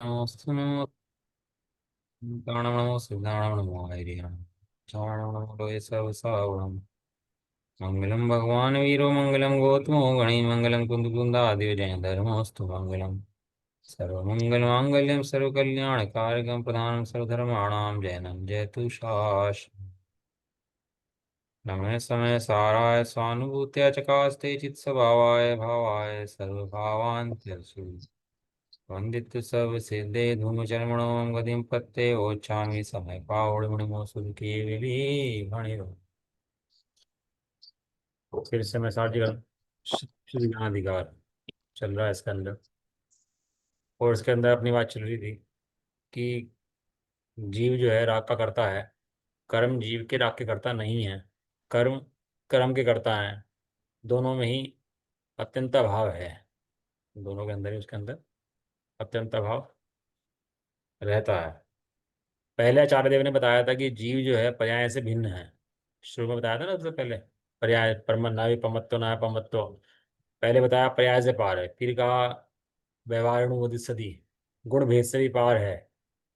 नमोस्तु नमो ताणं नमो सिद्धाणं नमो हरिहरं चाणं नमो लोये सर्वसावरणं मङ्गलं भगवान् वीरो मङ्गलं गौतमो गणे मङ्गलं कुन्दकुन्दादिविजय धर्मोऽस्तु मङ्गलं सर्वमङ्गलमाङ्गल्यं सर्वकल्याणकारकं प्रधानं सर्वधर्माणां जयनं जयतु शाश्वतम् नमः समय साराय स्वानुभूत्या चकास्ते चित्स्वभावाय भावाय सर्वभावान् त्यजतु वंदित सब सिद्धे धूमचर्मणो गतिं पत्ते ओछामि समय पावड़मणिमोसुर के विधि भणिरो। फिर से मैं साथ जी श्री ज्ञानाधिकार चल रहा है इसके अंदर। और इसके अंदर अपनी बात चल रही थी कि जीव जो है राग का करता है। कर्म जीव के राग के करता नहीं है। कर्म कर्म के करता है। दोनों में ही अत्यंत भाव है। दोनों के अंदर ही उसके अंदर अत्यंत भाव रहता है। पहले आचार्य देव ने बताया था कि जीव जो है पर्याय से भिन्न है। शुरू में बताया था ना सबसे पहले पर्याय परमन नाभि पमत्तो नाय पमत्तो। पहले बताया पर्याय से पार है, फिर कहा व्यवहारणुवदित सदी गुण भेद से भी पार है।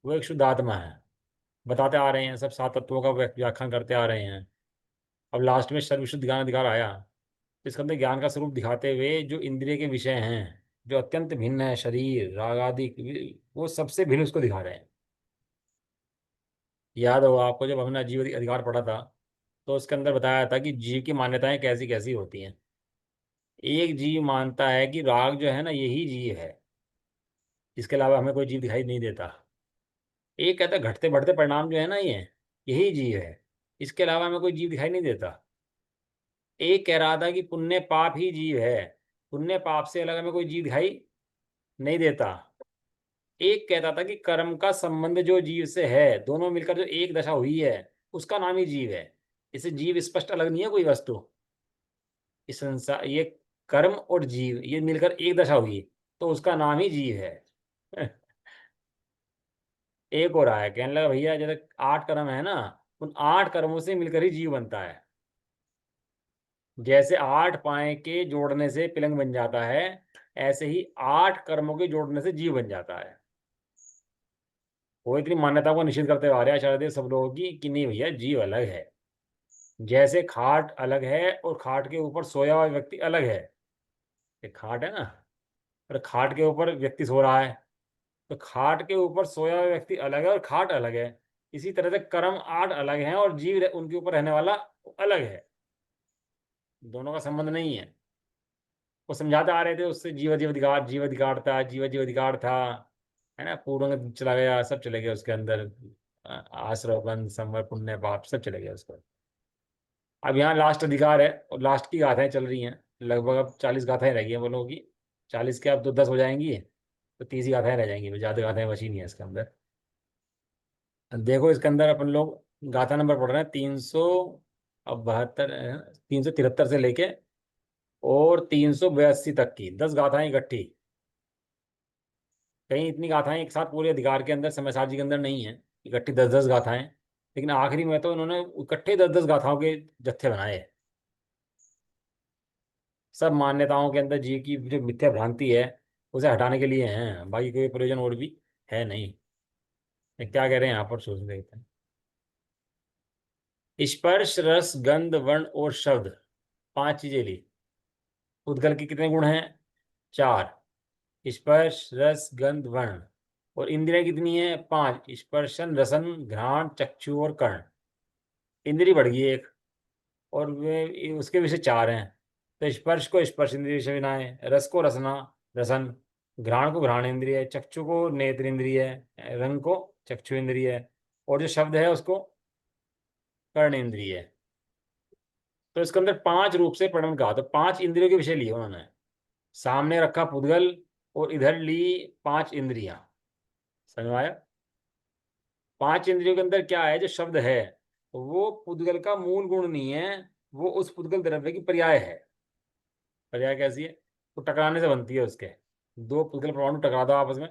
वो एक शुद्ध आत्मा है। बताते आ रहे हैं, सब सात तत्वों का व्याख्यान करते आ रहे हैं। अब लास्ट में सर्वशुद्ध ज्ञान अधिकार आया। इसके अंदर ज्ञान का स्वरूप दिखाते हुए जो इंद्रिय के विषय हैं, जो अत्यंत भिन्न है, शरीर राग आदि, वो सबसे भिन्न उसको दिखा रहे हैं। याद हो आपको जब हमने जीव अधिकार पढ़ा था, तो उसके अंदर बताया था कि जीव की मान्यताएं कैसी कैसी होती हैं। एक जीव मानता है कि राग जो है ना यही जीव है, इसके अलावा हमें कोई जीव दिखाई नहीं देता। एक कहता है घटते बढ़ते परिणाम जो है ना ये यही जीव है, इसके अलावा हमें कोई जीव दिखाई नहीं देता। एक कह रहा था कि पुण्य पाप ही जीव है, पुण्य पाप से अलग हमें कोई जीव दिखाई नहीं देता। एक कहता था कि कर्म का संबंध जो जीव से है, दोनों मिलकर जो एक दशा हुई है, उसका नाम ही जीव है। इसे जीव स्पष्ट अलग नहीं है कोई वस्तु। इस संसार ये कर्म और जीव ये मिलकर एक दशा हुई, तो उसका नाम ही जीव है। एक और आया कहने लगा भैया जैसे 8 कर्म है ना, उन 8 कर्मों से मिलकर ही जीव बनता है। जैसे 8 पाए के जोड़ने से पिलंग बन जाता है, ऐसे ही 8 कर्मों के जोड़ने से जीव बन जाता है। वो इतनी मान्यता को निषेध करते आ रहे हैं आचार्य देव सब लोगों की कि नहीं भैया जीव अलग है। जैसे खाट अलग है और खाट के ऊपर सोया हुआ व्यक्ति अलग है। एक खाट है ना, और खाट के ऊपर व्यक्ति सो रहा है, तो खाट के ऊपर सोया हुआ व्यक्ति अलग है और खाट अलग है। इसी तरह से कर्म 8 अलग हैं और जीव उनके ऊपर रहने वाला अलग है। दोनों का संबंध नहीं है। वो समझाते आ रहे थे उससे जीव अधिकार था, जीव अधिकार था, है ना। पूर्ण चला गया, सब चले गए उसके अंदर। आश्रय बंध संवर पुण्य पाप सब चले गए उसको। अब यहाँ लास्ट अधिकार है और लास्ट की गाथाएं चल रही हैं। लगभग अब 40 गाथाएं रह गई हैं वो लोगों की। 40 के अब तो 10 हो जाएंगी, तो 30 ही गाथाएं रह जाएंगी, ज़्यादा गाथाएं बची नहीं है इसके अंदर। अब देखो इसके अंदर अपन लोग गाथा नंबर पढ़ रहे हैं 372, 373 से लेके और 382 तक की 10 गाथाएं इकट्ठी। कहीं इतनी गाथाएं एक साथ पूरे अधिकार के अंदर समय सारणी के अंदर नहीं है, इकट्ठी 10 10 गाथाएं। लेकिन आखिरी में तो उन्होंने इकट्ठे 10 10 गाथाओं के जत्थे बनाए। सब मान्यताओं के अंदर जीव की जो मिथ्या भ्रांति है उसे हटाने के लिए हैं, बाकी कोई प्रयोजन और भी है नहीं। ये क्या कह रहे हैं यहाँ पर सोच देखते हैं। स्पर्श रस गंध वर्ण और शब्द, 5 चीजें ली। उद्गल के कितने गुण हैं? 4। स्पर्श रस गंध वर्ण। और इंद्रियां कितनी है? 5। स्पर्शन रसन घ्राण चक्षु और कर्ण। इंद्री बढ़ गई एक, और वे उसके विषय 4 हैं। तो स्पर्श को स्पर्श इंद्रिय से बनाए, रस को रसना रसन, घ्राण को घ्राण इंद्रिय, चक्षु को नेत्र इंद्रिय, रंग को चक्षु इंद्रिय, और जो शब्द है उसको कर्ण इंद्रिय। तो इसके अंदर 5 रूप से प्रणवन कहा, तो 5 इंद्रियों के विषय लिए उन्होंने। सामने रखा पुद्गल और इधर ली 5 इंद्रियां। समझ में आया? 5 इंद्रियों के अंदर क्या है? जो शब्द है वो पुद्गल का मूल गुण नहीं है, वो उस पुद्गल द्रव्य की पर्याय है। पर्याय कैसी है? तो टकराने से बनती है उसके। दो पुद्गल परमाणु टकरा दो आपस में,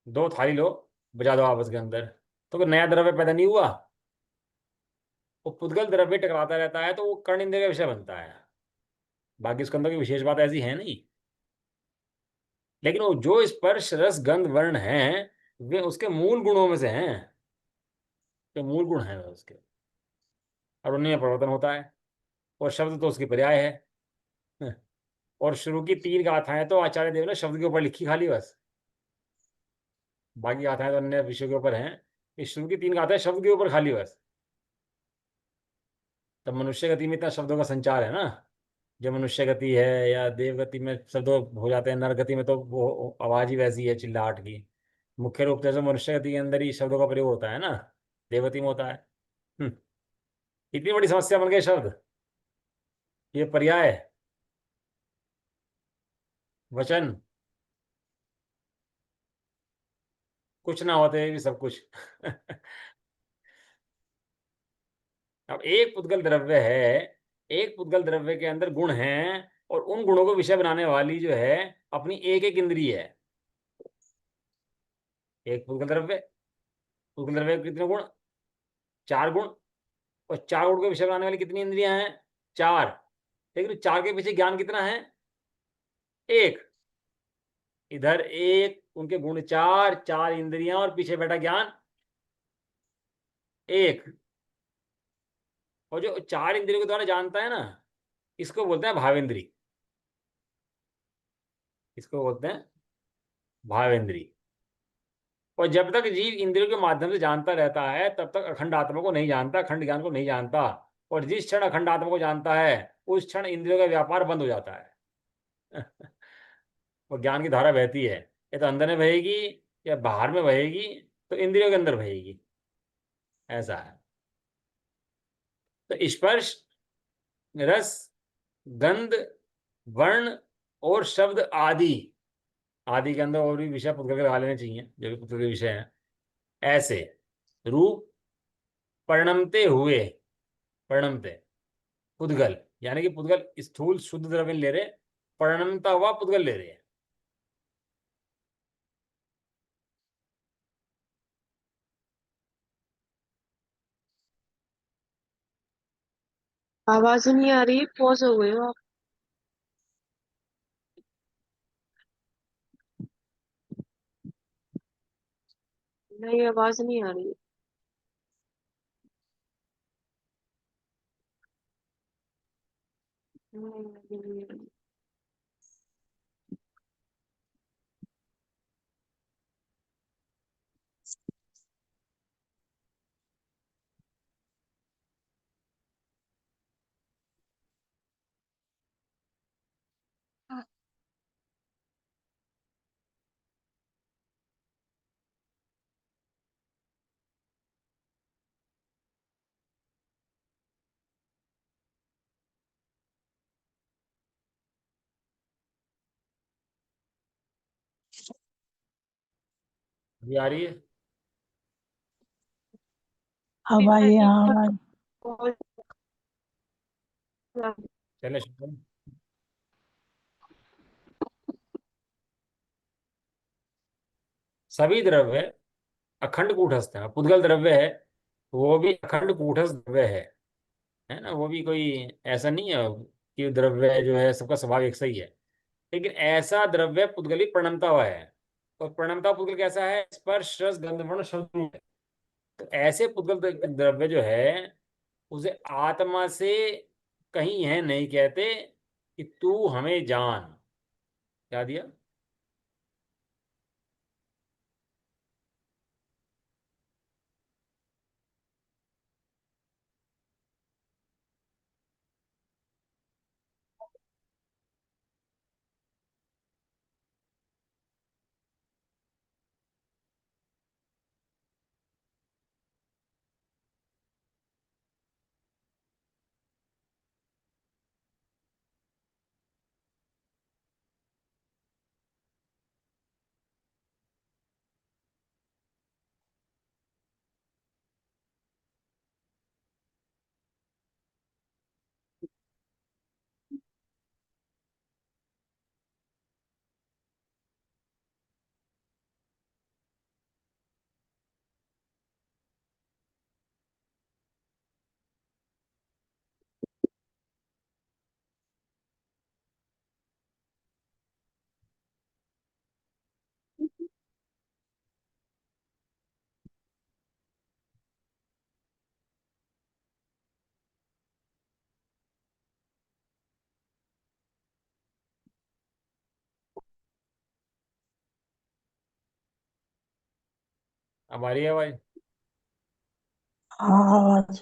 दो थाली लो, बजा दो आपस के अंदर, तो कोई नया द्रव्य पैदा नहीं हुआ। वो पुद्गल द्रव्य टकराता रहता है तो वो कर्ण इंद्रिय का विषय बनता है। बाकी उसके अंदर की विशेष बात ऐसी है नहीं। लेकिन वो जो स्पर्श रस गंध वर्ण है, वे उसके मूल गुणों में से हैं, जो मूल गुण हैं वे उसके, और उन्हीं में परिवर्तन होता है। और शब्द तो उसकी पर्याय है। और शुरू की 3 गाथाएं तो आचार्य देव ने शब्द के ऊपर लिखी खाली बस, बाकी गाथाएं तो अन्य विषयों के ऊपर हैं। इस शुरू की 3 गाथाएं शब्द के ऊपर खाली बस। तब मनुष्य गति में इतना शब्दों का संचार है ना, जो मनुष्य गति है या देव गति में शब्द हो जाते हैं, नर गति में तो वो आवाज ही वैसी है चिल्लाहट की। मुख्य रूप से मनुष्य गति के अंदर ही शब्दों का प्रयोग होता है ना, देवगति में होता है। हम्म, इतनी बड़ी समस्या बन गए शब्द, ये पर्याय, वचन, कुछ ना होते भी सब कुछ। अब एक पुद्गल द्रव्य है, एक पुद्गल द्रव्य के अंदर गुण हैं, और उन गुणों को विषय बनाने वाली जो है अपनी एक एक इंद्रिय है। एक पुद्गल द्रव्य, पुद्गल द्रव्य के कितने गुण? 4 गुण। और 4 गुण को विषय बनाने वाली कितनी इंद्रियां हैं? 4। लेकिन 4 के पीछे ज्ञान कितना है? 1। इधर 1, उनके गुण 4, 4 इंद्रियां, और पीछे बैठा ज्ञान 1। और जो 4 इंद्रियों के द्वारा जानता है ना, इसको बोलते हैं भावेंद्री, इसको बोलते हैं भावेंद्री। और जब तक जीव इंद्रियों के माध्यम से जानता रहता है, तब तक अखंड आत्मा को नहीं जानता, अखंड ज्ञान को नहीं जानता। और जिस क्षण अखंड आत्मा को जानता है, उस क्षण इंद्रियों का व्यापार बंद हो जाता है। और ज्ञान की धारा बहती है, या तो अंदर में बहेगी या बाहर में बहेगी, तो इंद्रियों के अंदर बहेगी, ऐसा है। तो स्पर्श, रस, गंध, वर्ण और शब्द आदि, आदि के अंदर और भी विषय पुस्तक लगा लेने चाहिए जो भी पुस्तक के विषय हैं, ऐसे रूप परिणमते हुए, परिणमते, पुद्गल, यानी कि पुद्गल स्थूल शुद्ध द्रव्य ले रहे, परिणमता हुआ पुद्गल ले रहे हैं। आवाज नहीं आ रही, पॉज हो गए हो आप। नहीं, आवाज नहीं आ रही। नहीं, ये आ रही है? अब आई नहीं, आवाज। चले शुरू। सभी द्रव्य अखंड कूटस्थ है, पुद्गल द्रव्य है, वो भी अखंड कूटस्थ द्रव्य है ना, वो भी कोई ऐसा नहीं है कि द्रव्य जो है सबका स्वभाव एक सही है। लेकिन ऐसा द्रव्य पुद्गली प्रणमता हुआ है। और प्रणमता पुद्गल कैसा है? स्पर्श रस गंध वर्ण शब्द है। तो ऐसे पुद्गल द्रव्य जो है, उसे आत्मा से कहीं है नहीं कहते कि तू हमें जान। क्या दिया? अब आ रही है आवाज? हाँ आवाज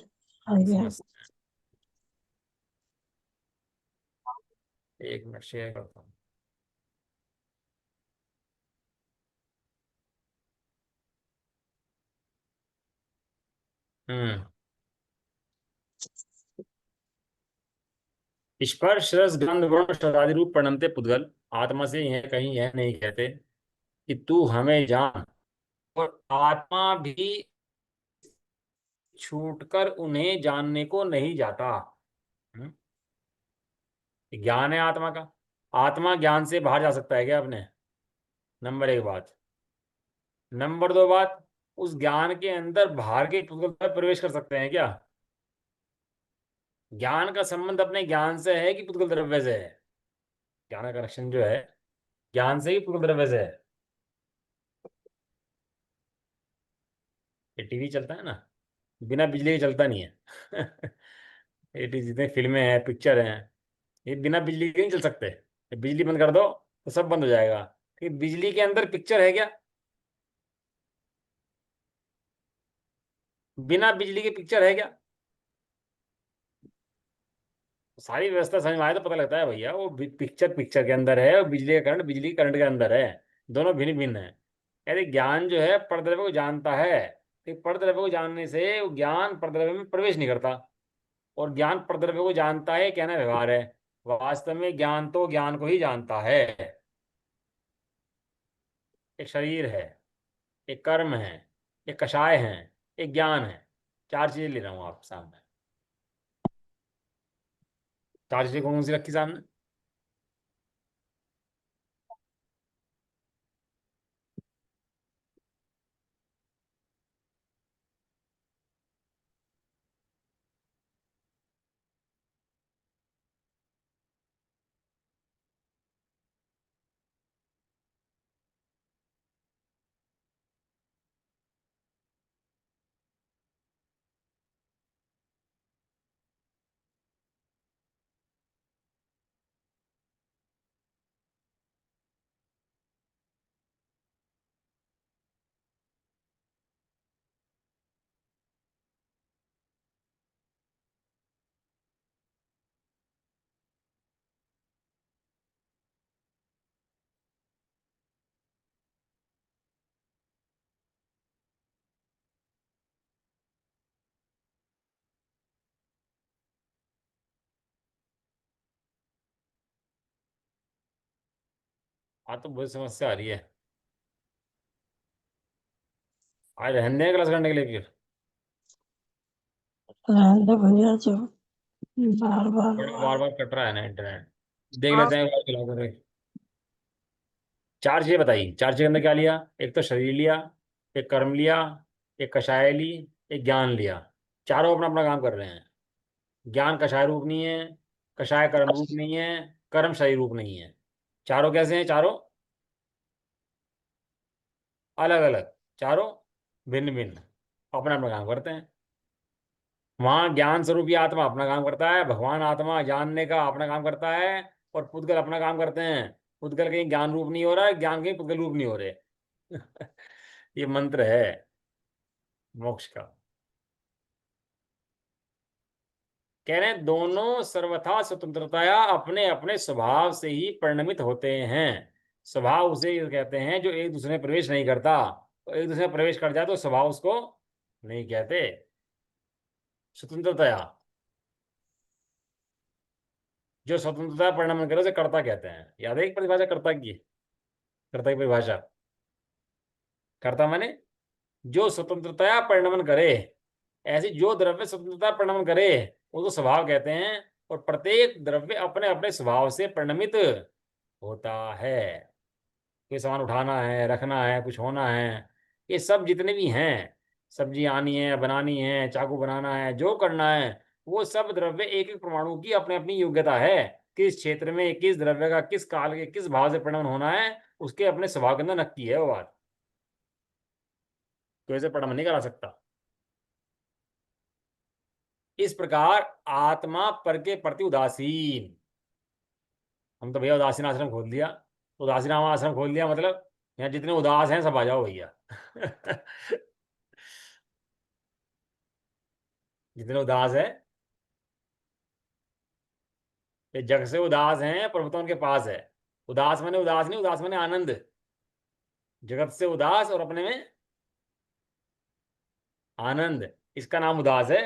आ रही है। समझते हैं। 1 मिनट शेयर करता हूँ। हम्म। स्पर्श रस गंध वर्ण शब्दादि रूप प्रणमते पुद्गल। आत्मा से यह कहीं यह नहीं कहते कि तू हमें जान, और आत्मा भी छूटकर उन्हें जानने को नहीं जाता। हम्म, ज्ञान है आत्मा का। आत्मा ज्ञान से बाहर जा सकता है क्या अपने? नंबर 1 बात। नंबर 2 बात, उस ज्ञान के अंदर बाहर के पुद्गल प्रवेश कर सकते हैं क्या? ज्ञान का संबंध अपने ज्ञान से है कि पुद्गल द्रव्य से है? ज्ञान का कनेक्शन जो है ज्ञान से ही पुद्गल द्रव्य से है। ये टीवी चलता है ना, बिना बिजली के चलता नहीं है। ये जितने फिल्में हैं पिक्चर हैं, ये बिना बिजली के नहीं चल सकते। ये बिजली बंद कर दो तो सब बंद हो जाएगा। कि बिजली के अंदर पिक्चर है क्या? बिना बिजली के पिक्चर है क्या? सारी व्यवस्था समझ में आए तो पता लगता है भैया, वो पिक्चर पिक्चर के अंदर है और बिजली का करंट बिजली करंट के अंदर है। दोनों भिन्न भिन्न है। यदि ज्ञान जो है परद्रव्य को जानता है, तो परद्रव्य को जानने से वो ज्ञान परद्रव्य में प्रवेश नहीं करता। और ज्ञान परद्रव्य को जानता है कहना व्यवहार है। वास्तव में ज्ञान तो ज्ञान को ही जानता है। एक शरीर है, एक कर्म है, एक कषाय है, एक ज्ञान है। 4 चीजें ले रहा हूँ आप सामने। 4 चीजें कौन सी रखी सामने? हाँ तो बहुत समस्या आ रही है। आज रहने दें क्लास करने के लिए फिर? रहने दो भैया, जो बार बार थोड़ा बार। बार बार कट रहा है ना इंटरनेट। देख हाँ। लेते हैं और चला कर। 4 चीजें बताई। 4 चीजें के अंदर क्या लिया? एक तो शरीर लिया, एक कर्म लिया, एक कषाय ली, एक ज्ञान लिया। चारों अपना अपना काम कर रहे हैं। ज्ञान कषाय रूप नहीं है, कषाय कर्म रूप नहीं है, कर्म शरीर रूप नहीं है। चारों कैसे हैं? चारों अलग अलग, चारों भिन्न भिन्न, अपना अपना काम करते हैं। वहां ज्ञान स्वरूप ही आत्मा अपना काम करता है, भगवान आत्मा जानने का अपना काम करता है, और पुद्गल अपना काम करते हैं। पुद्गल कहीं ज्ञान रूप नहीं हो रहा है, ज्ञान कहीं पुद्गल रूप नहीं हो रहे। ये मंत्र है मोक्ष का। कह रहे हैं दोनों सर्वथा स्वतंत्रतया अपने अपने स्वभाव से ही परिणमित होते हैं। स्वभाव उसे कहते हैं जो एक दूसरे में प्रवेश नहीं करता। तो एक दूसरे में प्रवेश कर जाए तो स्वभाव उसको नहीं कहते। स्वतंत्रतया, जो स्वतंत्रता परिणमन करे उसे कर्ता कहते हैं। याद है एक परिभाषा कर्ता की? कर्ता की परिभाषा, कर्ता माने जो स्वतंत्रतया परिणमन करे। ऐसी जो द्रव्य स्वतंत्रता परिणमन करे उसको स्वभाव कहते हैं। और प्रत्येक द्रव्य अपने अपने स्वभाव से परिणमित होता है। कोई सामान उठाना है, रखना है, कुछ होना है, ये सब जितने भी हैं, सब्जी आनी है, बनानी है, चाकू बनाना है, जो करना है, वो सब द्रव्य एक एक परमाणु की अपनी अपनी योग्यता है। किस क्षेत्र में किस द्रव्य का किस काल के किस भाव से परिणमन होना है, उसके अपने स्वभाव के अंदर नक्की है वो बात। कोई ऐसे परिणमन नहीं करा सकता। इस प्रकार आत्मा पर के प्रति उदासीन। हम तो भैया उदासीन आश्रम खोल दिया। उदासीन आश्रम खोल दिया मतलब यहाँ जितने उदास हैं सब आ जाओ भैया। जितने उदास है, ये जग से उदास हैं पर वो तो उनके पास है। उदास माने उदास नहीं, उदास माने आनंद। जगत से उदास और अपने में आनंद, इसका नाम उदास है।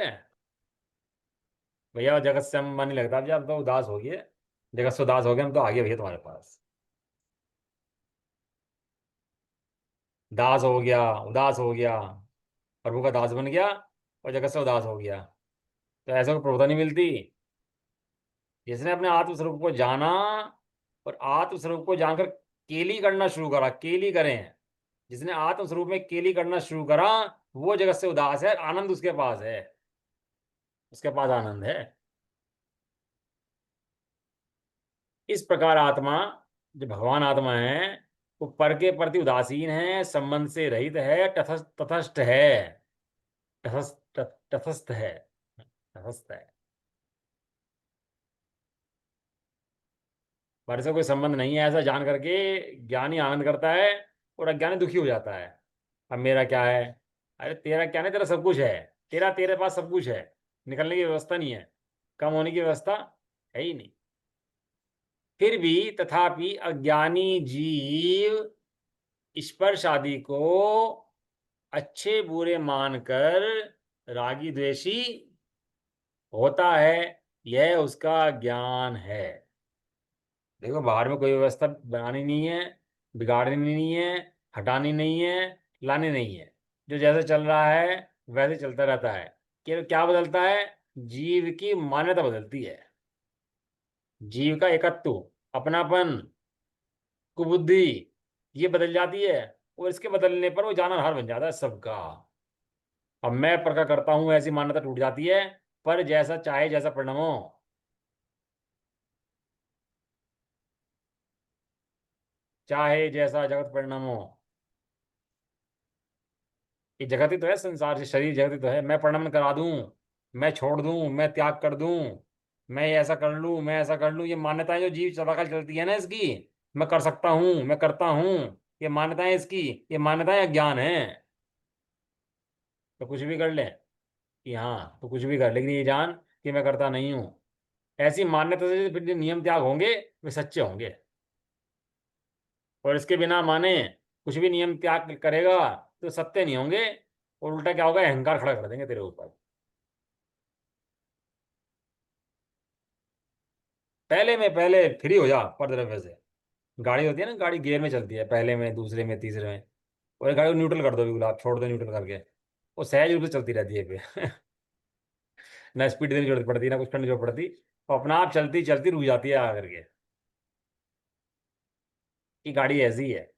भैया जगत से हम मन नहीं लगता, अब तो उदास हो गए, जगत से उदास हो गए हम तो आ गए भैया तुम्हारे पास। दास हो गया, उदास हो गया, प्रभु का दास बन गया और जगत से उदास हो गया, तो ऐसा कोई प्रभुता नहीं मिलती। जिसने अपने आत्म स्वरूप को जाना और आत्म स्वरूप को जानकर केली करना शुरू करा, केली करें, जिसने आत्म स्वरूप में केली करना शुरू करा, वो जगत से उदास है, आनंद उसके पास है, उसके पास आनंद है। इस प्रकार आत्मा, जो भगवान आत्मा है, वो पर के प्रति उदासीन है, संबंध से रहित है, तटस्थ है, तटस्थ है, तटस्थ है। पर से कोई संबंध नहीं है ऐसा जान करके ज्ञानी आनंद करता है और अज्ञानी दुखी हो जाता है। अब मेरा क्या है? अरे तेरा क्या नहीं, तेरा सब कुछ है। तेरे पास सब कुछ है, निकलने की व्यवस्था नहीं है, कम होने की व्यवस्था है ही नहीं। फिर भी तथापि अज्ञानी जीव स्पर्श आदि को अच्छे बुरे मानकर रागी द्वेषी होता है, यह उसका ज्ञान है। देखो बाहर में कोई व्यवस्था बनानी नहीं है, बिगाड़नी नहीं है, हटानी नहीं है, लानी नहीं है, जो जैसे चल रहा है वैसे चलता रहता है। केवल क्या बदलता है? जीव की मान्यता बदलती है, जीव का एकत्व, अपनापन, कुबुद्धि, ये बदल जाती है। और इसके बदलने पर वो जाननहार बन जाता है सबका। अब मैं पर का करता हूं ऐसी मान्यता टूट जाती है, पर जैसा चाहे जैसा परिणाम हो, चाहे जैसा जगत परिणाम हो। ये जगत ही तो है, संसार से शरीर जगत ही तो है। मैं परिणाम करा दूं, मैं छोड़ दूं, मैं त्याग कर दूं, मैं ये ऐसा कर लूं, मैं ऐसा कर लूं, ये मान्यताएं जो जीव सदाकाल चलती है ना इसकी, मैं कर सकता हूं, मैं करता हूं, ये मान्यताएं इसकी, ये मान्यताएं अज्ञान है। तो कुछ भी कर ले कि हाँ तो कुछ भी कर, लेकिन ये जान कि मैं करता नहीं हूं। ऐसी मान्यता से फिर जो नियम त्याग होंगे वे सच्चे होंगे। और इसके बिना माने कुछ भी नियम त्याग करेगा तो सत्य नहीं होंगे, और उल्टा क्या होगा, अहंकार खड़ा कर देंगे तेरे ऊपर। पहले फ्री हो जा पर द्रव्य से। गाड़ी होती है ना, गाड़ी गियर में चलती है, पहले में, दूसरे में, तीसरे में, और ये गाड़ी को न्यूट्रल कर दो बिल्कुल, आप छोड़ दो न्यूट्रल करके, वो सहज रूप से चलती रहती है फिर। ना स्पीड देने की जरूरत पड़ती, ना कुछ करने की जरूरत पड़ती, वो अपना आप चलती चलती रुक जाती है आकर के। कि गाड़ी ऐसी है।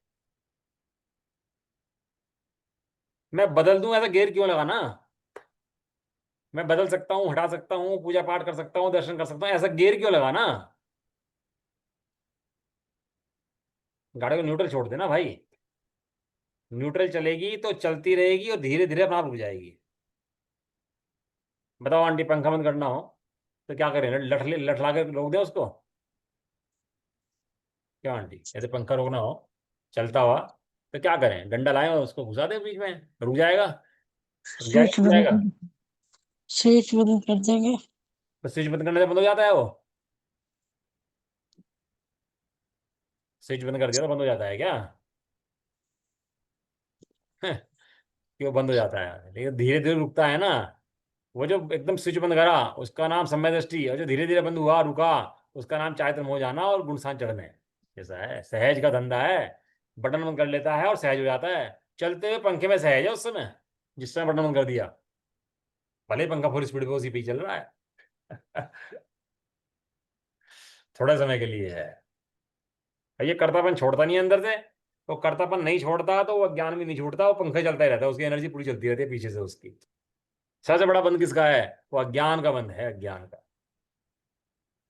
मैं बदल दूं ऐसा गियर क्यों लगाना? मैं बदल सकता हूँ, हटा सकता हूँ, पूजा पाठ कर सकता हूँ, दर्शन कर सकता हूँ, ऐसा गियर क्यों लगाना? गाड़ी को न्यूट्रल छोड़ देना भाई। न्यूट्रल चलेगी तो चलती रहेगी और धीरे धीरे अपना आप रुक जाएगी। बताओ आंटी, पंखा बंद करना हो तो क्या करें? लठ ला के रोक दें उसको? क्यों आंटी, ऐसे पंखा रोकना हो चलता हुआ तो क्या करें? डंडा लाएं और उसको घुसा दें बीच में, रुक जाएगा? रुक जाएगा, स्विच रुक बंद जाएगा। कर, स्विच बंद कर देंगे। तो स्विच बंद करने से बंद हो जाता है वो? स्विच बंद कर दिया तो बंद हो जाता है क्या? कि वो बंद हो जाता है, लेकिन धीरे धीरे रुकता है ना। वो जो एकदम स्विच बंद करा उसका नाम समय दृष्टि, और जो धीरे धीरे बंद हुआ रुका उसका नाम चारित्र हो जाना और गुणसान चढ़ने। जैसा है सहज का धंधा है, बटन बंद कर लेता है और सहज हो जाता है। चलते हुए पंखे में सहज है उस समय, जिस समय बटन बंद कर दिया, भले ही पंखा फुल स्पीड पे उसी पे ही चल रहा है। थोड़े समय के लिए है। और ये कर्तापन छोड़ता नहीं है अंदर से। तो कर्तापन नहीं छोड़ता तो वो ज्ञान भी नहीं छूटता, वो पंखा चलता ही रहता है, उसकी एनर्जी पूरी चलती रहती है पीछे से उसकी। सबसे बड़ा बंद किसका है? वो अज्ञान का बंद है, अज्ञान का।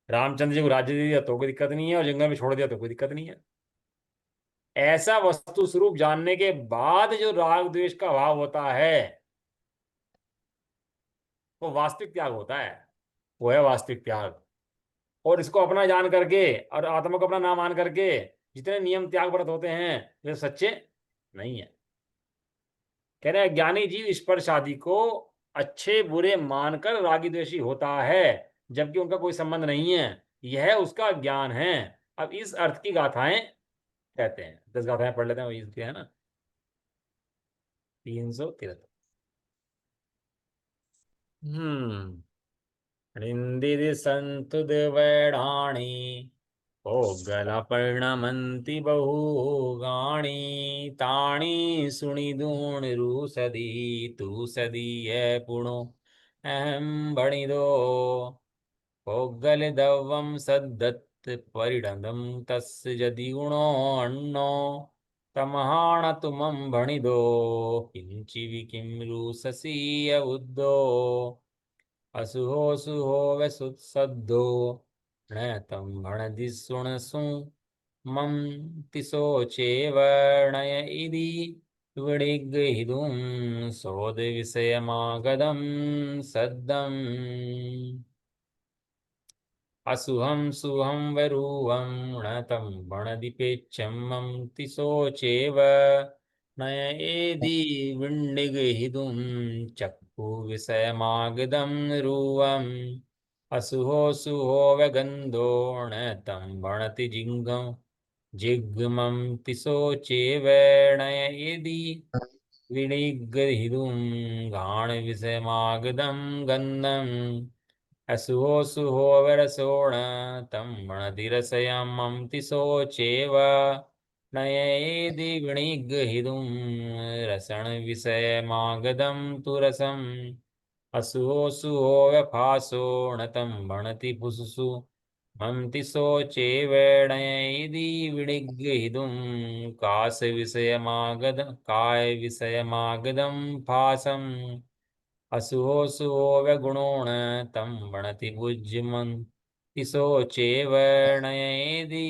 रामचंद्र जी को राज्य दे दिया तो कोई दिक्कत नहीं है, और जंगल में छोड़ दिया तो कोई दिक्कत नहीं है। ऐसा वस्तु स्वरूप जानने के बाद जो राग द्वेष का भाव होता है, वो वास्तविक त्याग होता है। वो है वास्तविक त्याग। और इसको अपना जान करके और आत्मा को अपना नाम मान करके जितने नियम त्याग व्रत होते हैं वे सच्चे नहीं है। कह रहे हैं ज्ञानी जीव स्पर्श आदि को अच्छे बुरे मानकर रागी द्वेषी होता है, जबकि उनका कोई संबंध नहीं है। यह उसका ज्ञान है। अब इस अर्थ की गाथाएं कहते हैं। 10 गाथाएं पढ़ लेते हैं, वही है ना। 373। निंदित संतुद वैढाणी पोगलपर्णमन्ति बहुगाणी ताणी सुनिदूण रुसदी तु सदीय पुणो अहं बणिदो पोगलदवं सद्दत् परिणदं तस्य यदि गुणो अण्णो तमहाणतुमं भणिदो किंचि किं रुससी अबुद्धो असुहो सुहो वसुत्सद्धो णयतं भणदिसुणसु मम तिशोचेवर्णय इति विडिग्हिदुं सोदविषयमागदं सद्दम् असुहं सुहं वरुवं णतं भणदिपेच्छं मम तिशोचेव नय एदि विण्डिगहिदुं चक्षुविषयमागदं रुवम् असुहो सुहो वगन्धो णतं भणति जिङ्गं जिग्मं तिशोचेव नय एदि विनिगृहीतुं घाणविषयमागधं गन्धम् असुहो सुहो वरसोण तं मणतिरसयं तिशोचेव नयेदि विनिगृहीतुं रसणविषयमागधं तु रसम् असुहो सुहो व्यफासो णतं भणति फुसुषु मन्ति शोचेव नयेदि विनिगृहीतुं कायविषयमागधं फासम् असुहो सुहो व्यगुणोण तं भणति भुज्यमन्ति शोचेव नयेदि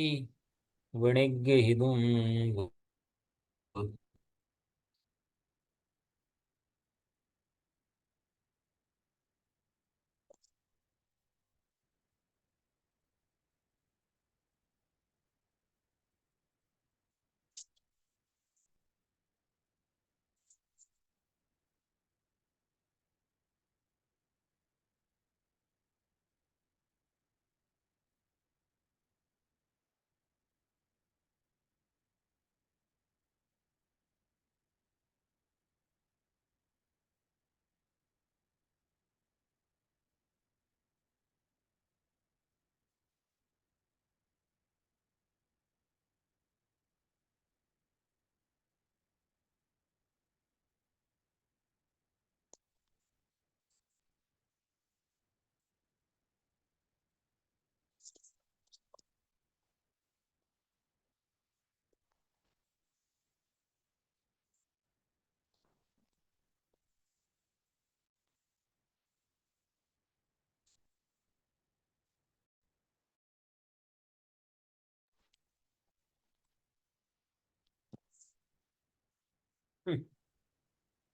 विनिगृहीतुं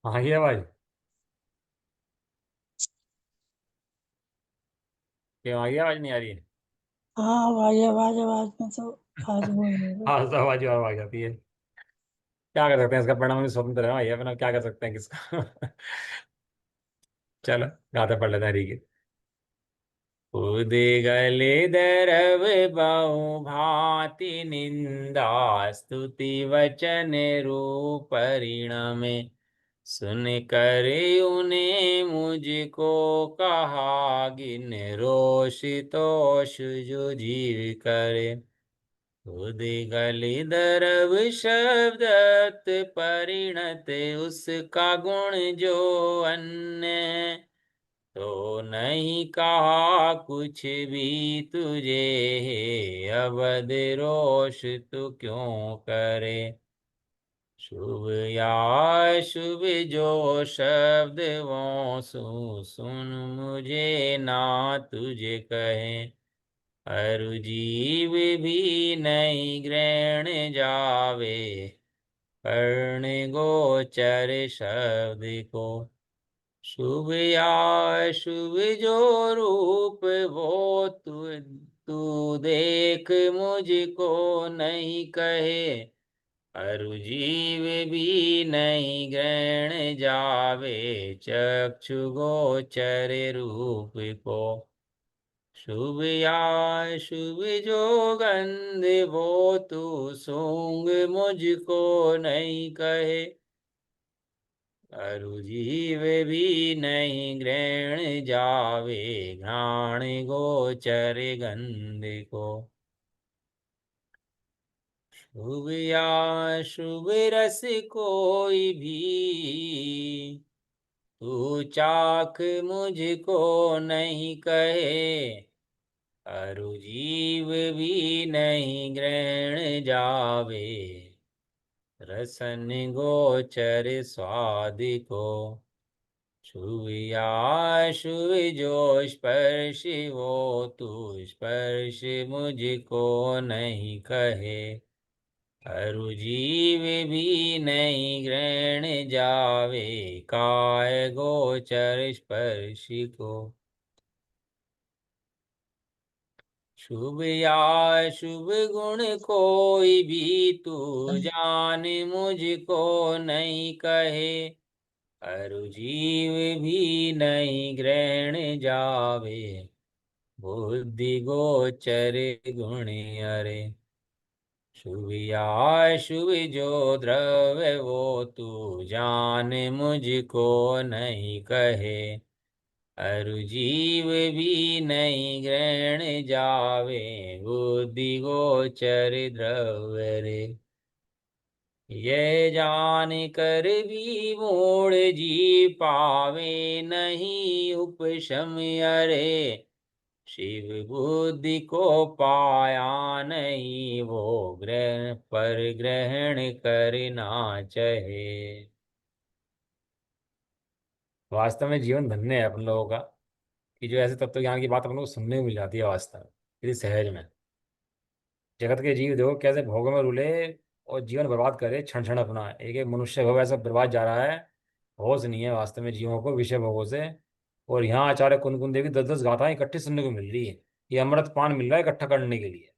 आ गई आवाज? क्यों आ गई आवाज, नहीं आ रही है? हाँ भाई, आवाज आवाज में तो आज वो है ना। हाँ, तो आवाज और आ जाती है। क्या कर सकते हैं, इसका परिणाम भी स्वतंत्र है भाई, अपना क्या कर सकते हैं किसका। चलो, गाते पढ़ लेते हैं, ठीक है। खुद गले दरव बहु भांति निंदा स्तुति वचन रूप परिणमे सुन कर उन्हें मुझको कहा गिन रोषितोष जो जीव करे खुद गले दरव शब्दत परिणत उसका गुण जो अन्य तो नहीं कहा कुछ भी तुझे हे अवध रोष तू क्यों करे शुभ या शुभ जो शब्द वो सुन मुझे ना तुझे कहे अरु जीव भी नहीं ग्रहण जावे कर्ण गोचर शब्द को शुभ या शुभ जो रूप वो तू तू देख मुझको नहीं कहे अरु जीव भी नहीं ग्रहण जावे, चक्षु गोचर रूप को। शुभ या शुभ जो गंध, वो तू सूंघ मुझको नहीं कहे। अरु जीव भी नहीं ग्रहण जावे, घ्राण गोचर गंध को। शुभ या शुभ रस कोई भी, तू चाख मुझको नहीं कहे। अरु जीव भी नहीं ग्रहण जावे, रसन गोचर स्वाद को। शुभ या शुभ जो स्पर्श, वो तू स्पर्श मुझको नहीं कहे। अरु जीव भी नहीं ग्रहण जावे, काय गोचर स्पर्श को। शुभ या शुभ गुण कोई भी, तू जान मुझको नहीं कहे। अरु जीव भी नहीं ग्रहण जावे, बुद्धि गोचर गुण अरे। शुभ या शुभ जो द्रव्य, वो तू जान मुझको नहीं कहे। अरु जीव भी नहीं ग्रहण जावे, बुद्धि गोचर द्रव्य रे। ये जान कर भी मूढ़ जी पावे नहीं उपशम अरे। शिव बुद्धि को पाया नहीं, वो ग्रहण पर ग्रहण करना चाहे। वास्तव में जीवन धन्य है अपन लोगों का, कि जो ऐसे तत्व ज्ञान की बात अपन लोग को सुनने को मिल जाती है वास्तव में, इतनी सहज में। जगत के जीव देखो कैसे भोगों में रुले और जीवन बर्बाद करे, क्षण क्षण अपना एक एक मनुष्य भोग ऐसा बर्बाद जा रहा है। होश नहीं है वास्तव में जीवों को विषय भोगों से। और यहाँ आचार्य कुंद कुंद देवी 10-10 गाथाएं इकट्ठी सुनने को मिल रही है। ये अमृत पान मिल रहा है इकट्ठा करने के लिए।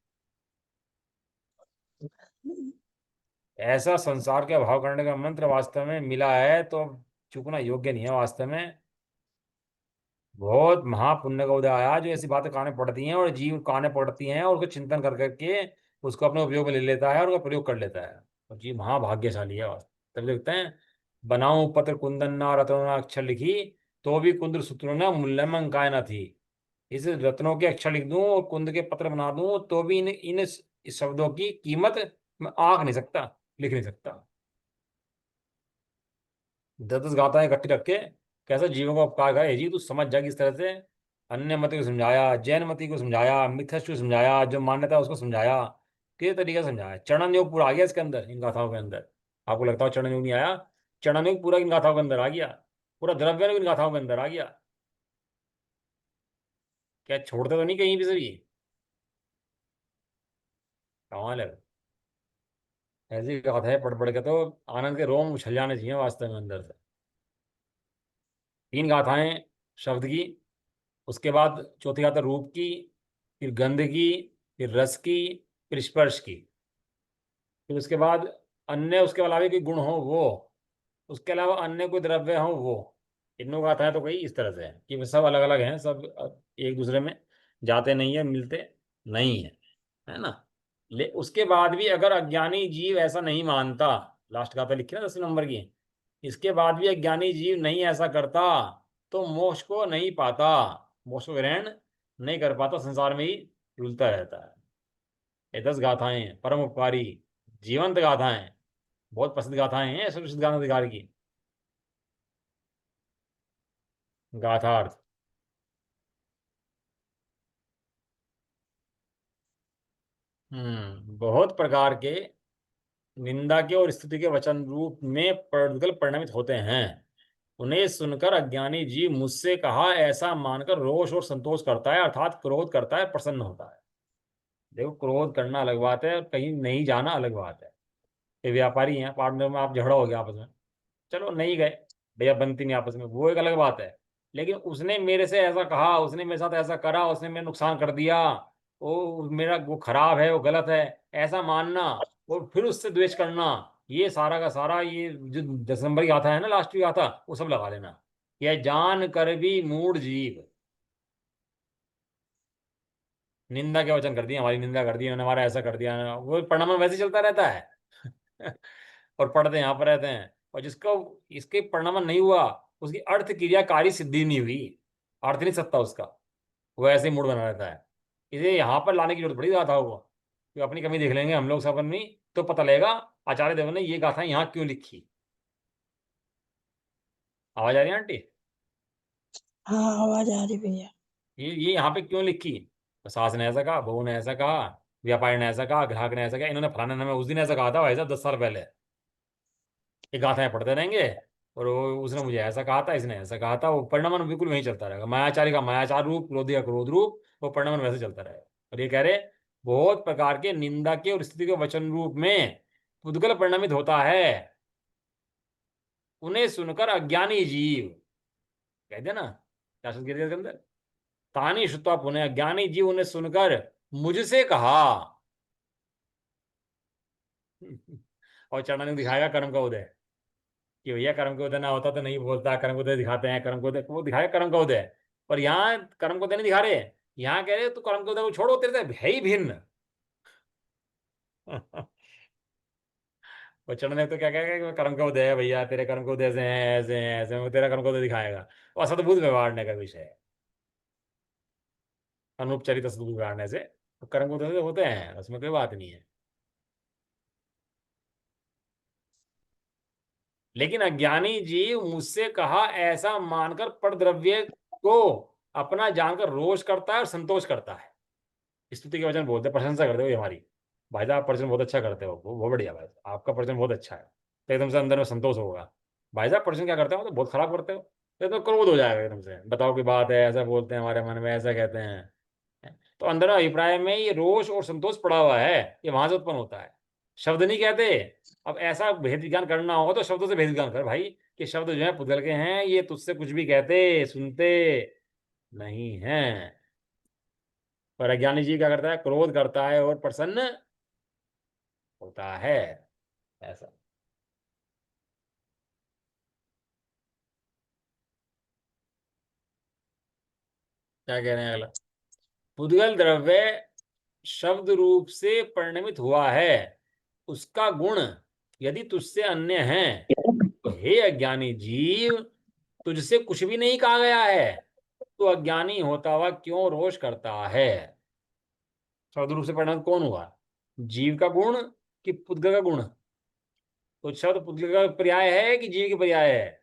ऐसा संसार के अभाव करने का मंत्र वास्तव में मिला है तो चूकना योग्य नहीं है वास्तव में। बहुत महापुण्य का उदय आया जो ऐसी बातें काने पड़ती हैं और जीव काने पड़ती हैं और उसको चिंतन कर करके उसको अपने उपयोग में ले लेता है और उसका प्रयोग कर लेता है। और जीव महाभाग्यशाली है वास्तव। तब देखते हैं, बनाऊं पत्र कुंदन ना रत्नों ना अक्षर लिखी, तो भी कुंद सूत्रों ना मूल्य में अंकाय ना थी। इस रत्नों के अक्षर लिख दूं और कुंद के पत्र बना दूं, तो भी इन इन शब्दों की कीमत मैं आंक नहीं सकता, लिख नहीं सकता। 10-10 गाथाएं इकट्ठी रख के कैसे जीवों को उपकार करे। जी तू समझ जा किस तरह से। अन्य मत को समझाया, जैन मति को समझाया, मिथ्याचार को समझाया, जो मान्यता है उसको समझाया, किस तरीके से समझाया। चरण योग पूरा आ गया इसके अंदर, इन गाथाओं के अंदर। आपको लगता हो चरण योग नहीं आया? चरण योग पूरा इन गाथाओं के अंदर आ गया। पूरा द्रव्य इन गाथाओं के अंदर आ गया। क्या छोड़ते तो नहीं कहीं भी से भी? कमाल है। ऐसी गाथाएं पढ़ पढ़ के तो आनंद के रोम उछल जाने चाहिए वास्तव में अंदर से। 3 गाथाएं शब्द की, उसके बाद चौथी गाथा रूप की, फिर गंध की, फिर रस की, फिर स्पर्श की, फिर उसके बाद अन्य उसके अलावा कोई गुण हो वो, उसके अलावा अन्य कोई द्रव्य हो वो। तीनों गाथाएं तो कही इस तरह से है कि वे सब अलग अलग हैं, सब एक दूसरे में जाते नहीं है, मिलते नहीं है, है ना। ले उसके बाद भी अगर अज्ञानी जीव ऐसा नहीं मानता, लास्ट गाथा लिखी ना 10 नंबर की, इसके बाद भी अज्ञानी जीव नहीं ऐसा करता, तो मोक्ष को नहीं पाता, मोक्ष को ग्रहण नहीं कर पाता, संसार में ही रुलता रहता है। ये 10 गाथाएं हैं, परम उपकारी जीवंत गाथाएं, बहुत प्रसिद्ध गाथाएं हैं सुप्रसिद्ध गाथा अधिकार की। गाथार्थ। बहुत प्रकार के निंदा के और स्तुति के वचन रूप में प्रगल्भ परिणमित होते हैं। उन्हें सुनकर अज्ञानी जीव मुझसे कहा ऐसा मानकर रोष और संतोष करता है, अर्थात क्रोध करता है, प्रसन्न होता है। देखो, क्रोध करना अलग बात है और कहीं नहीं जाना अलग बात है। ये व्यापारी हैं, पार्टनर में आप झगड़ा हो गया आपस में, चलो नहीं गए, भैया बनती नहीं आपस में, वो एक अलग बात है। लेकिन उसने मेरे से ऐसा कहा, उसने मेरे साथ ऐसा करा, उसने मेरा नुकसान कर दिया, वो मेरा वो खराब है, वो गलत है, ऐसा मानना, और फिर उससे द्वेष करना, ये सारा का सारा, ये जो 10 नंबर की गाथा है ना, लास्ट की गाथा, वो सब लगा लेना। यह जान कर भी मूढ़ जीव, निंदा के वचन कर दिए, हमारी निंदा कर दी, उन्होंने हमारा ऐसा कर दिया ना, वो परिणाम वैसे ही चलता रहता है। और पढ़ते यहाँ पर रहते हैं, और जिसका इसके परिणाम नहीं हुआ, उसकी अर्थ क्रियाकारी सिद्धि नहीं हुई, अर्थ नहीं सत्ता उसका, वो ऐसे ही मूड बना रहता है। इसे यहाँ पर लाने की जरूरत पड़ी गाथाओं को, कि अपनी कमी देख लेंगे हम लोग सब अपनी, तो पता लगेगा आचार्य देव ने ये गाथा यहाँ क्यों लिखी। आवाज आ रही है आंटी? हाँ आवाज आ रही भैया। ये यहाँ पे क्यों लिखी, तो सास ने ऐसा कहा, बहू ने ऐसा कहा, व्यापारी ने ऐसा कहा, ग्राहक ने ऐसा कहा, इन्होंने फलाने ने उस दिन ऐसा कहा था भाई साहब 10 साल पहले, ये गाथाएं पढ़ते रहेंगे, और वो उसने मुझे ऐसा कहा था, इसने ऐसा कहा था, वो परिणमन बिल्कुल वहीं चलता रहेगा, मायाचारी का मायाचार रूप, क्रोधी का क्रोध रूप, वो परिणमन वैसे चलता रहेगा। और ये कह रहे बहुत प्रकार के निंदा के और स्तुति के वचन रूप में पुद्गल परिणमित होता है, उन्हें सुनकर अज्ञानी जीव, कहते हैं ना, क्या शब्द कहते हैं इसके अंदर, तानी श्रुत्वा पुनः, अज्ञानी जीव उन्हें सुनकर मुझसे कहा। और चरणन दिखाएगा कर्म का उदय, कि भैया कर्म का उदय ना होता तो नहीं बोलता, कर्म का उदय दिखाते हैं, कर्म का उदय वो दिखाएगा कर्म का उदय। और यहाँ कर्म का उदय नहीं दिखा रहे, यहाँ कह रहे तू कर्म का उदय को छोड़ो, तेरे से है ही भिन्न। और चरण तो क्या कहेगा कि कर्म का उदय है भैया, तेरे कर्म का उदय ऐसे हैं, ऐसे हैं, ऐसे हैं, वो तेरा कर्म का उदय दिखाएगा। वो असद्भुत व्यवहारने का विषय है, अनुपचरित असद्भुत व्यवहारने से तो कर्म का उदय से होते हैं, उसमें कोई बात नहीं है। लेकिन अज्ञानी जीव मुझसे कहा ऐसा मानकर परद्रव्य को अपना जानकर रोष करता है और संतोष करता है। स्तुति के वचन बोलते, प्रशंसा करते हो ये हमारी, भाई साहब आप प्रश्न बहुत अच्छा करते हो, वो बढ़िया भाई साहब, आपका प्रश्न बहुत अच्छा है, तो एकदम से अंदर में संतोष होगा। भाई साहब प्रश्न क्या करते हो, तो बहुत खराब करते हो, तो क्रोध हो जाएगा एकदम से, बताओ की बात है, ऐसा बोलते हैं हमारे मन में, ऐसा कहते हैं। तो अंदर अभिप्राय में ये रोष और संतोष पड़ा हुआ है, ये वहां से उत्पन्न होता है, शब्द नहीं कहते। अब ऐसा भेद विज्ञान करना हो तो शब्दों से भेद विज्ञान कर भाई, कि शब्द जो है पुद्गल के हैं, ये तुझसे कुछ भी कहते सुनते नहीं है। पर अज्ञानी जी क्या करता है, क्रोध करता है और प्रसन्न होता है, ऐसा। क्या कह रहे हैं अगला, पुद्गल द्रव्य शब्द रूप से परिणमित हुआ है, उसका गुण यदि तुझसे अन्य है, तो हे अज्ञानी जीव, तुझसे कुछ भी नहीं कहा गया है, तो अज्ञानी होता हुआ क्यों रोष करता है। शब्द रूप से परिणमित कौन हुआ, जीव का गुण कि पुद्गल का गुण, तो शब्द पुद्गल का पर्याय है कि जीव की पर्याय है,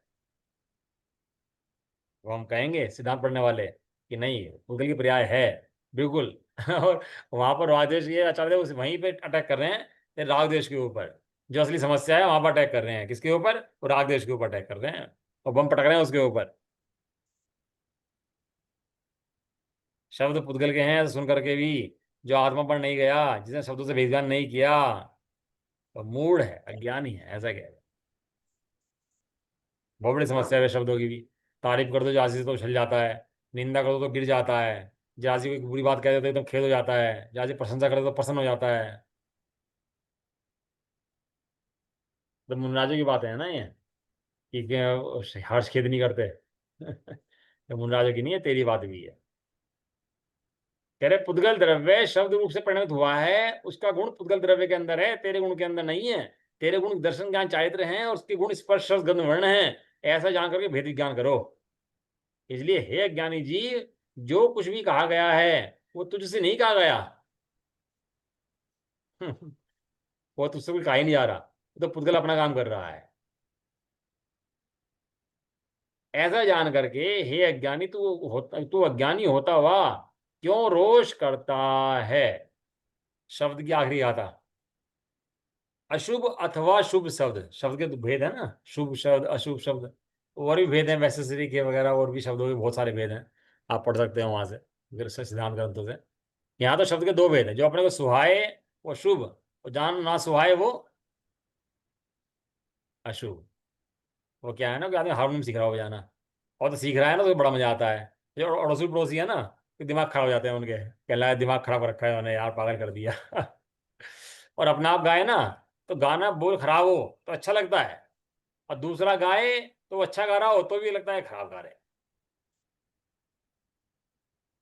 वो हम कहेंगे सिद्धांत पढ़ने वाले कि नहीं, पुद्गल की पर्याय है बिल्कुल। और वहां पर राग द्वेष ये आचार्य उस वहीं पे अटैक कर रहे हैं, ये राग द्वेष के ऊपर, जो असली समस्या है वहां पर अटैक कर रहे हैं, किसके ऊपर, वो राग द्वेष के ऊपर अटैक कर रहे हैं, और बम पटक रहे हैं उसके ऊपर। शब्द पुद्गल के हैं सुन करके भी, जो आत्मा पर नहीं गया, जिसने शब्दों से भेदभाव नहीं किया, तो मूढ़ है, अज्ञानी है, ऐसा कह रहे हैं। बहुत बड़ी समस्या है शब्दों की भी। तारीफ कर दो जासी से तो उछल जाता है, निंदा कर दो तो गिर जाता है, जासी कोई बुरी बात कह देते तो खेद हो जाता है, जासी प्रशंसा कर दो तो प्रसन्न हो जाता है। तो मुनराजों की बात है ना ये, कि हर्ष खेद नहीं करते। तो मुनराजों की नहीं है, तेरी बात भी है। कह रहे पुद्गल द्रव्य शब्द रूप से परिणमित हुआ है, उसका गुण पुद्गल द्रव्य के अंदर है, तेरे गुण के अंदर नहीं है। तेरे गुण दर्शन ज्ञान चारित्र हैं, और उसके गुण स्पर्श रस गंध वर्ण है, ऐसा जान करके भेद विज्ञान करो। इसलिए हे अज्ञानी जी, जो कुछ भी कहा गया है वो तुझसे नहीं कहा गया। वो तुझसे कोई कहा ही नहीं जा रहा, वो तो पुद्गल अपना काम कर रहा है। ऐसा जान करके हे अज्ञानी, तू अज्ञानी होता हुआ क्यों रोष करता है। शब्द की आखिरी आता, अशुभ अथवा शुभ शब्द, शब्द के तो भेद है ना, शुभ शब्द अशुभ शब्द, और भी भेद हैं वैसे के वगैरह, और भी शब्दों के बहुत सारे भेद हैं, आप पढ़ सकते हो वहां से, सिद्धांत ग्रंथों से। यहाँ तो शब्द के दो भेद हैं, जो अपने को सुहाए वो शुभ, और जहां ना सुहाए वो अशुभ। वो क्या है ना कि आदमी हारमोनियम सीख रहा हो बजाना, और तो सीख रहा है ना तो बड़ा मजा आता है। जो अड़ोसी पड़ोसी है ना, तो दिमाग खराब हो जाते हैं उनके, कहला है दिमाग खराब कर रखा है उन्होंने यार, पागल कर दिया। और अपना आप गाए ना तो गाना बोल खराब हो तो अच्छा लगता है, और दूसरा गाए तो वो अच्छा गा रहा हो तो भी लगता है खराब गा रहे हैं।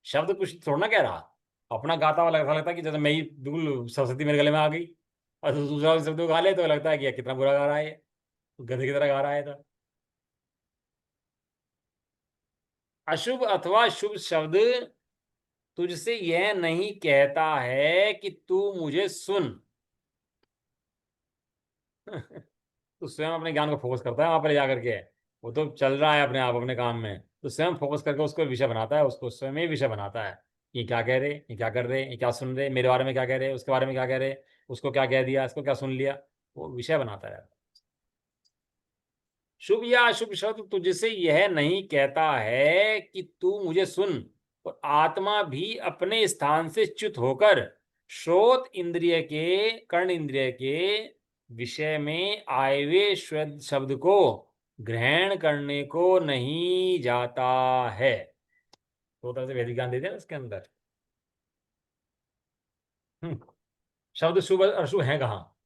शब्द कुछ थोड़ा ना कह रहा, अपना गाता हुआ ऐसा लगता है कि जैसे मैं ही बिल्कुल सरस्वती मेरे गले में आ गई, और दूसरा शब्द गा ले तो लगता है कि यार कितना बुरा गा रहा है ये, गधे की तरह गा रहा है तो। अशुभ अथवा शुभ शब्द तुझसे यह नहीं कहता है कि तू मुझे सुन। तो स्वयं अपने ज्ञान को फोकस करता है वहां पर जाकर के, वो तो चल रहा है अपने आप अपने काम में, तो स्वयं फोकस करके उसको विषय बनाता है, उसको स्वयं ही विषय बनाता है। ये क्या कह रहे, ये क्या कर रहे, ये क्या सुन रहे, मेरे बारे में क्या कह रहे, उसके बारे में क्या कह रहे, उसको क्या कह दिया, इसको क्या सुन लिया, वो विषय बनाता है। शुभ या अशुभ शब्द तुझसे यह नहीं कहता है कि तू मुझे सुन, और आत्मा भी अपने स्थान से च्युत होकर श्रोत इंद्रिय के कर्ण इंद्रिय के विषय में आए हुए श्वेत शब्द को ग्रहण करने को नहीं जाता है। दो तरह से वैदिक ज्ञान देते हैं ना इसके अंदर। हम्म, शब्द शुभ और अशुभ है कहाँ?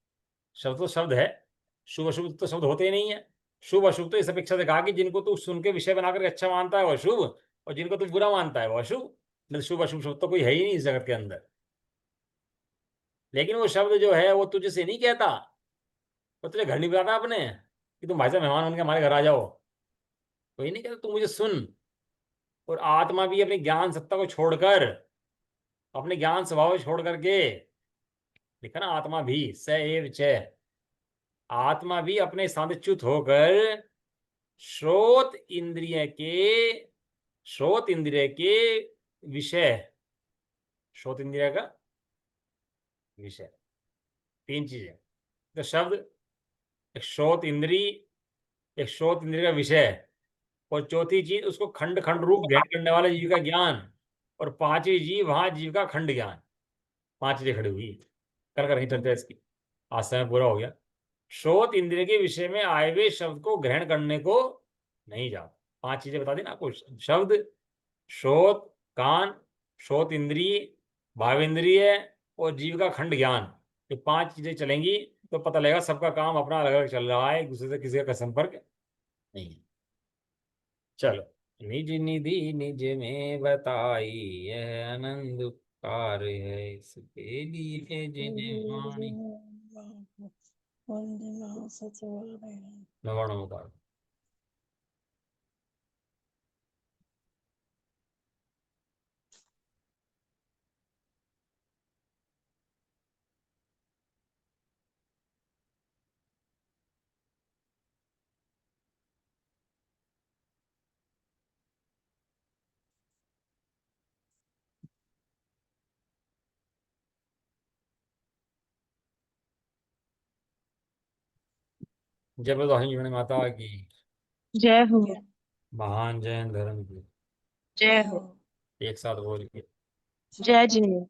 शब्द तो शब्द है, शुभ अशुभ तो शब्द होते ही नहीं है। शुभ अशुभ तो इस अपेक्षा से कहा कि जिनको तू सुन के विषय बनाकर अच्छा मानता है वो शुभ, और जिनको तू बुरा मानता है वो अशुभ। मतलब शुभ अशुभ शब्द तो कोई है ही नहीं इस जगत के अंदर। लेकिन वो शब्द जो है वो तुझसे नहीं कहता, वो तुझे घर नहीं बुलाता अपने कि तुम भाई साहब मेहमान बन के हमारे घर आ जाओ, कोई नहीं कहता तू मुझे सुन। और आत्मा भी अपनी ज्ञान सत्ता को छोड़कर, अपने ज्ञान स्वभाव को छोड़ करके, लिखा ना आत्मा भी स एव च, आत्मा भी अपने स्थान से च्युत होकर श्रोत इंद्रिय के श्रोत इंद्रिय के विषय, श्रोत इंद्रिय का विषय, तीन चीजें। तो शब्द, एक श्रोत इंद्री, एक श्रोत इंद्रिय का विषय, और चौथी चीज उसको खंड खंड रूप ग्रहण करने वाले जीव का ज्ञान, और पांचवी जीव वहां जीव का खंड ज्ञान। पांच चीजें खड़ी हुई, कर कर ही चलते इसकी। आज समय पूरा हो गया। श्रोत इंद्रिय के विषय में आए हुए शब्द को ग्रहण करने को नहीं जाता। पांच चीजें बता दी ना आपको। शब्द, श्रोत, कान, श्रोत इंद्रिय, भावेंद्रिय, और जीव का खंड ज्ञान, ये पांच चीजें चलेंगी तो पता लगेगा सबका काम अपना अलग अलग चल रहा है, एक दूसरे से किसी का संपर्क नहीं है। चलो। निज निधि निज में बताई, यह आनंद उपकार है इसके लिए जिन्हें वाणी। वंदना सचवालय। नमोकार। जय बोलो माता की। जय हो। महान जैन धर्म की। जय हो। एक साथ बोल के। जय जय।